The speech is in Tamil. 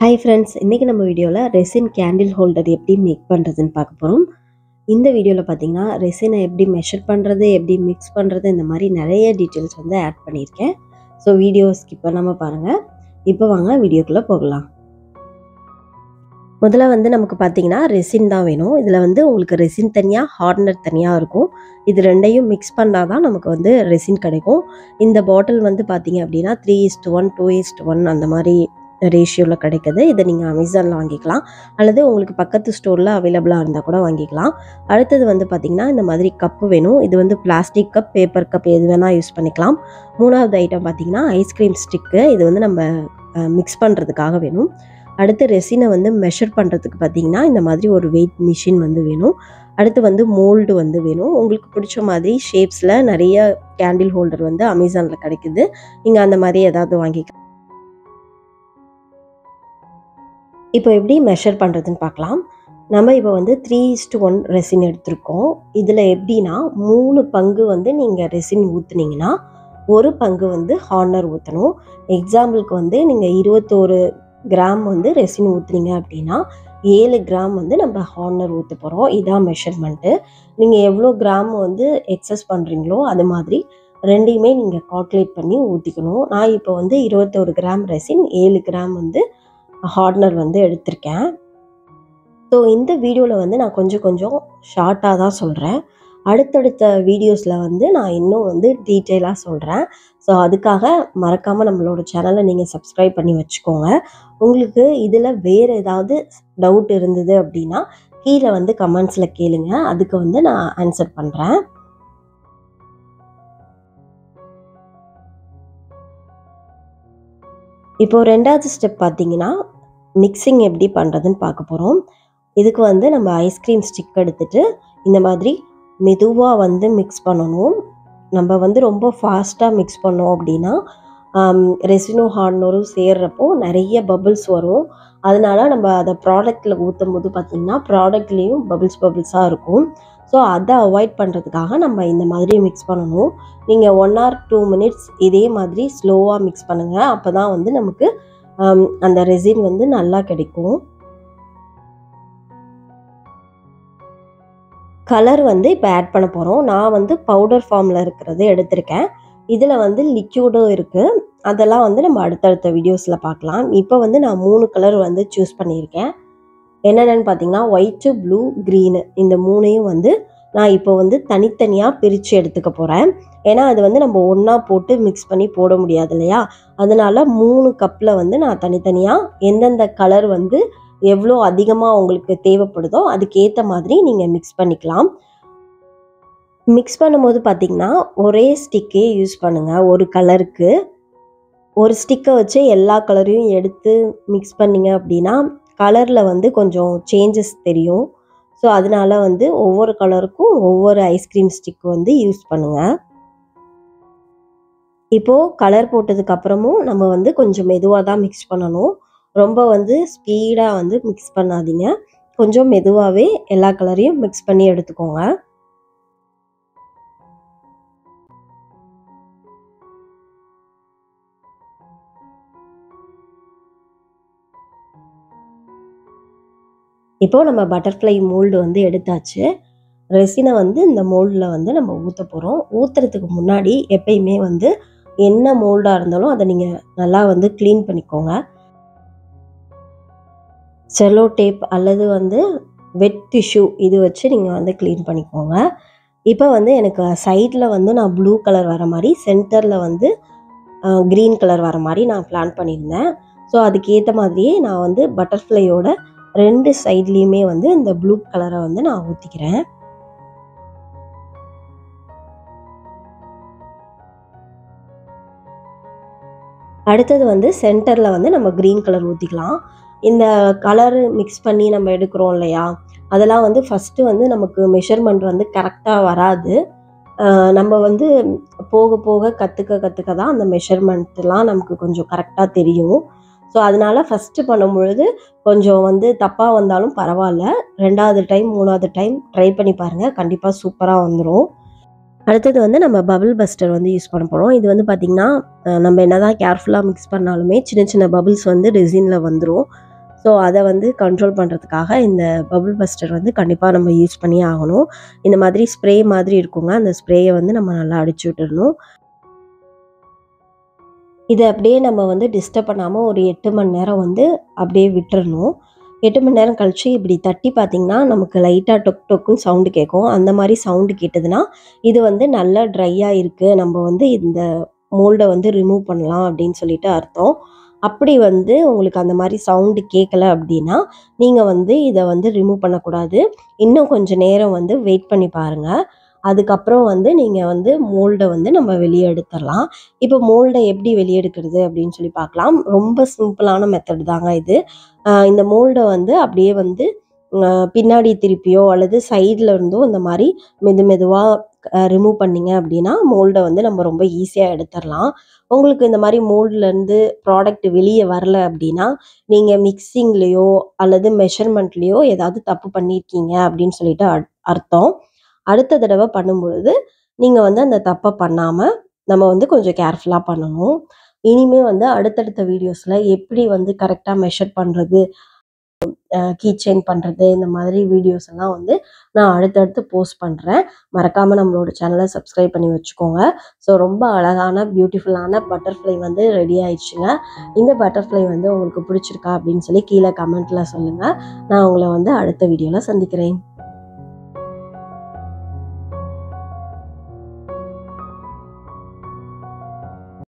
ஹாய் ஃப்ரெண்ட்ஸ், இன்றைக்கி நம்ம வீடியோவில் ரெசின் கேண்டில் ஹோல்டர் எப்படி மேக் பண்ணுறதுன்னு பார்க்க போகிறோம். இந்த வீடியோவில் பார்த்தீங்கன்னா ரெசினை எப்படி மெஷர் பண்ணுறது, எப்படி மிக்ஸ் பண்ணுறது, இந்த மாதிரி நிறைய டீட்டெயில்ஸ் வந்து ஆட் பண்ணியிருக்கேன். ஸோ வீடியோ ஸ்கிப் பண்ணாமல் பாருங்கள். இப்போ வாங்க வீடியோக்குள்ளே போகலாம். முதல்ல வந்து நமக்கு பார்த்தீங்கன்னா ரெசின் தான் வேணும். இதில் வந்து உங்களுக்கு ரெசின் தனியாக, ஹார்ட்னர் தனியாக இருக்கும். இது ரெண்டையும் மிக்ஸ் பண்ணால் தான் நமக்கு வந்து ரெசின் கிடைக்கும். இந்த பாட்டில் வந்து பார்த்தீங்க அப்படின்னா 3:1, 2:1 அந்த மாதிரி ரேஷியோவில் கிடைக்குது. இதை நீங்கள் அமேசானில் வாங்கிக்கலாம், அல்லது உங்களுக்கு பக்கத்து ஸ்டோரில் அவைலபிளாக இருந்தால் கூட வாங்கிக்கலாம். அடுத்தது வந்து பார்த்திங்கன்னா இந்த மாதிரி கப்பு வேணும். இது வந்து பிளாஸ்டிக் கப், பேப்பர் கப் எது வேணால் யூஸ் பண்ணிக்கலாம். மூணாவது ஐட்டம் பார்த்திங்கன்னா ஐஸ்கிரீம் ஸ்டிக்கு. இது வந்து நம்ம மிக்ஸ் பண்ணுறதுக்காக வேணும். அடுத்து ரெசினை வந்து மெஷர் பண்ணுறதுக்கு பார்த்திங்கன்னா இந்த மாதிரி ஒரு வெயிட் மிஷின் வந்து வேணும். அடுத்து வந்து மோல்டு வந்து வேணும். உங்களுக்கு பிடிச்ச மாதிரி ஷேப்ஸில் நிறைய கேண்டில் ஹோல்டர் வந்து அமேசானில் கிடைக்குது. நீங்கள் அந்த மாதிரி ஏதாவது வாங்கிக்கலாம். இப்போ எப்படி மெஷர் பண்ணுறதுன்னு பார்க்கலாம். நம்ம இப்போ வந்து 3:1 ரெசின் எடுத்திருக்கோம். இதில் எப்படின்னா 3 பங்கு வந்து நீங்கள் ரெசின் ஊற்றுனீங்கன்னா 1 பங்கு வந்து ஹார்னர் ஊற்றணும். எக்ஸாம்பிளுக்கு வந்து நீங்கள் 21 கிராம் வந்து ரெசின் ஊற்றுனீங்க அப்படின்னா 7 கிராம் வந்து நம்ம ஹார்னர் ஊற்ற போகிறோம். இதான் மெஷர்மெண்ட்டு. நீங்கள் எவ்வளோ கிராம் வந்து எக்ஸஸ் பண்ணுறீங்களோ அது மாதிரி ரெண்டையுமே நீங்கள் கால்குலேட் பண்ணி ஊற்றிக்கணும். நான் இப்போ வந்து 21 கிராம் ரெசின், 7 கிராம் வந்து ஹார்ட்னர் வந்து எடுத்திருக்கேன். ஸோ இந்த வீடியோவில் வந்து நான் கொஞ்சம் ஷார்ட்டாக தான் சொல்கிறேன். அடுத்தடுத்த வீடியோஸில் வந்து நான் இன்னும் வந்து டீட்டெயிலாக சொல்கிறேன். ஸோ அதுக்காக மறக்காமல் நம்மளோட சேனலை நீங்கள் சப்ஸ்கிரைப் பண்ணி வச்சுக்கோங்க. உங்களுக்கு இதில் வேறு ஏதாவது டவுட் இருந்தது அப்படின்னா கீழே வந்து கமெண்ட்ஸில் கேளுங்க, அதுக்கு வந்து நான் ஆன்சர் பண்ணுறேன். இப்போது ரெண்டாவது ஸ்டெப் பார்த்தீங்கன்னா மிக்சிங் எப்படி பண்ணுறதுன்னு பார்க்க போகிறோம். இதுக்கு வந்து நம்ம ஐஸ்கிரீம் ஸ்டிக் எடுத்துகிட்டு இந்த மாதிரி மெதுவாக வந்து மிக்ஸ் பண்ணணும். நம்ம வந்து ரொம்ப ஃபாஸ்ட்டாக மிக்ஸ் பண்ணோம் அப்படின்னா ரெசினும் ஹார்ட்னரும் சேர்றப்போ நிறைய பபிள்ஸ் வரும். அதனால நம்ம அதை ப்ராடக்டில் ஊற்றும் போது பார்த்திங்கன்னா ப்ராடக்ட்லேயும் பபிள்ஸாக இருக்கும். ஸோ அதை அவாய்ட் பண்ணுறதுக்காக நம்ம இந்த மாதிரி மிக்ஸ் பண்ணணும். நீங்கள் 1 or 2 minutes இதே மாதிரி ஸ்லோவாக மிக்ஸ் பண்ணுங்கள். அப்போ தான் வந்து நமக்கு அந்த ரெசின் வந்து நல்லா கிடைக்கும். கலர் வந்து இப்போ ஆட் பண்ண போகிறோம். நான் வந்து பவுடர் ஃபார்மில் இருக்கிறது எடுத்திருக்கேன். இதில் வந்து லிக்யூடும் இருக்குது. அதெல்லாம் வந்து நம்ம அடுத்தடுத்த வீடியோஸில் பார்க்கலாம். இப்போ வந்து நான் 3 கலர் வந்து சூஸ் பண்ணியிருக்கேன். என்னென்னு பார்த்தீங்கன்னா ஒயிட்டு, ப்ளூ, க்ரீனு, இந்த 3ஐயும் வந்து நான் இப்போ வந்து தனித்தனியாக பிரித்து எடுத்துக்க போகிறேன். ஏன்னா அது வந்து நம்ம ஒன்றா போட்டு மிக்ஸ் பண்ணி போட முடியாது இல்லையா. அதனால் 3 கப்பில் வந்து நான் தனித்தனியாக எந்தெந்த கலர் வந்து எவ்வளோ அதிகமாக உங்களுக்கு தேவைப்படுதோ அதுக்கேற்ற மாதிரி நீங்கள் மிக்ஸ் பண்ணிக்கலாம். மிக்ஸ் பண்ணும்போது பார்த்திங்கன்னா ஒரே ஸ்டிக்கே யூஸ் பண்ணுங்கள். ஒரு கலருக்கு ஒரு ஸ்டிக்கை வச்சு எல்லா கலரையும் எடுத்து மிக்ஸ் பண்ணிங்க அப்படின்னா கலரில் வந்து கொஞ்சம் சேஞ்சஸ் தெரியும். ஸோ அதனால் வந்து ஒவ்வொரு கலருக்கும் ஒவ்வொரு ஐஸ்கிரீம் ஸ்டிக் வந்து யூஸ் பண்ணுங்கள். இப்போது கலர் போட்டதுக்கப்புறமும் நம்ம வந்து கொஞ்சம் மெதுவாக தான் மிக்ஸ் பண்ணணும். ரொம்ப வந்து ஸ்பீடாக வந்து மிக்ஸ் பண்ணாதீங்க. கொஞ்சம் மெதுவாகவே எல்லா கலரையும் மிக்ஸ் பண்ணி எடுத்துக்கோங்க. இப்போது நம்ம பட்டர்ஃப்ளை மோல்டு வந்து எடுத்தாச்சு. ரெசினை வந்து இந்த மோல்டில் வந்து நம்ம ஊற்ற போகிறோம். ஊற்றுறதுக்கு முன்னாடி எப்பயுமே வந்து என்ன மோல்டாக இருந்தாலும் அதை நீங்கள் நல்லா வந்து க்ளீன் பண்ணிக்கோங்க. செல்லோ டேப் அல்லது வந்து வெட் டிஷ்யூ இது வச்சு நீங்கள் வந்து க்ளீன் பண்ணிக்கோங்க. இப்போ வந்து எனக்கு சைடில் வந்து நான் ப்ளூ கலர் வர மாதிரி, சென்டரில் வந்து க்ரீன் கலர் வர மாதிரி நான் பிளான் பண்ணியிருந்தேன். ஸோ அதுக்கேற்ற மாதிரியே நான் வந்து பட்டர்ஃப்ளையோட 2 சைட்லேயுமே வந்து இந்த ப்ளூ கலரை வந்து நான் ஊற்றிக்கிறேன். அடுத்தது வந்து சென்டரில் வந்து நம்ம க்ரீன் கலர் ஊற்றிக்கலாம். இந்த கலரு மிக்ஸ் பண்ணி நம்ம எடுக்கிறோம் இல்லையா, அதெல்லாம் வந்து ஃபஸ்ட்டு வந்து நமக்கு மெஷர்மெண்ட் வந்து கரெக்டாக வராது. நம்ம வந்து போக போக கற்றுக்க தான் அந்த மெஷர்மெண்ட்லாம் நமக்கு கொஞ்சம் கரெக்டாக தெரியும். ஸோ அதனால் ஃபஸ்ட்டு பண்ணும்பொழுது கொஞ்சம் வந்து தப்பாக வந்தாலும் பரவாயில்ல. 2வது டைம் 3வது டைம் ட்ரை பண்ணி பாருங்கள், கண்டிப்பாக சூப்பராக வந்துடும். அடுத்தது வந்து நம்ம பபிள் பஸ்டர் வந்து யூஸ் பண்ண போகிறோம். இது வந்து பார்த்திங்கன்னா நம்ம என்ன தான் கேர்ஃபுல்லாக மிக்ஸ் பண்ணாலுமே சின்ன சின்ன பபிள்ஸ் வந்து ரெசினில் வந்துடும். ஸோ அதனால் வந்து பபிள் பஸ்டர் ஸோ அதை வந்து கண்ட்ரோல் பண்ணுறதுக்காக இந்த பபிள் பஸ்டர் வந்து கண்டிப்பாக நம்ம யூஸ் பண்ணி ஆகணும். இந்த மாதிரி ஸ்ப்ரே மாதிரி இருக்குங்க. அந்த ஸ்ப்ரேயை வந்து நம்ம நல்லா அடிச்சு விட்டுறணும். இதை அப்படியே நம்ம வந்து டிஸ்டர்ப் பண்ணாமல் ஒரு 8 மணி நேரம் வந்து அப்படியே விட்டுறணும். 8 மணி நேரம் கழிச்சு இப்படி தட்டி பார்த்தீங்கன்னா, நமக்கு லைட்டாக டொக் டொக்குன்னு சவுண்டு கேட்கும். அந்த மாதிரி சவுண்டு கேட்டதுன்னா, இது வந்து நல்லா ட்ரையாக இருக்குது. நம்ம வந்து இந்த மோல்டை வந்து ரிமூவ் பண்ணலாம் அப்படின்னு சொல்லிட்டு அர்த்தம். அப்படி வந்து உங்களுக்கு அந்த மாதிரி சவுண்டு கேட்கல அப்படின்னா, நீங்கள் வந்து இதை வந்து ரிமூவ் பண்ணக்கூடாது. இன்னும் கொஞ்சம் நேரம் வந்து வெயிட் பண்ணி பாருங்கள். அதுக்கப்புறம் வந்து நீங்கள் வந்து மோல்டை வந்து நம்ம வெளியே எடுத்துடலாம். இப்போ மோல்டை எப்படி வெளியே எடுக்கிறது அப்படின்னு சொல்லி பார்க்கலாம். ரொம்ப சிம்பிளான மெத்தட் தாங்க இது. இந்த மோல்டை வந்து அப்படியே வந்து பின்னாடி திருப்பியோ அல்லது சைடில் இருந்தோ இந்த மாதிரி மெதுவாக ரிமூவ் பண்ணிங்க அப்படின்னா மோல்டை வந்து நம்ம ரொம்ப ஈஸியாக எடுத்துடலாம். உங்களுக்கு இந்த மாதிரி மோல்ட்லேருந்து ப்ராடக்ட் வெளியே வரல அப்படின்னா, நீங்கள் மிக்சிங்லேயோ அல்லது மெஷர்மெண்ட்லேயோ ஏதாவது தப்பு பண்ணியிருக்கீங்க அப்படின்னு சொல்லிட்டு அர்த்தம். அடுத்த தடவை பண்ணும்பொழுது நீங்கள் வந்து அந்த தப்பை பண்ணாமல் நம்ம வந்து கொஞ்சம் கேர்ஃபுல்லாக பண்ணணும். இனிமே வந்து அடுத்தடுத்த வீடியோஸில் எப்படி வந்து கரெக்டாக மெஷர் பண்ணுறது, கீ செயின் பண்ணுறது, இந்த மாதிரி வீடியோஸ் எல்லாம் வந்து நான் அடுத்தடுத்து போஸ்ட் பண்ணுறேன். மறக்காமல் நம்மளோட சேனலை சப்ஸ்கிரைப் பண்ணி வச்சுக்கோங்க. ஸோ ரொம்ப அழகான பியூட்டிஃபுல்லான பட்டர்ஃப்ளை வந்து ரெடி ஆயிடுச்சுங்க. இந்த பட்டர்ஃப்ளை வந்து உங்களுக்கு பிடிச்சிருக்கா அப்படின்னு சொல்லி கீழே கமெண்ட்டில் சொல்லுங்கள். நான் உங்களை வந்து அடுத்த வீடியோவில் சந்திக்கிறேன்.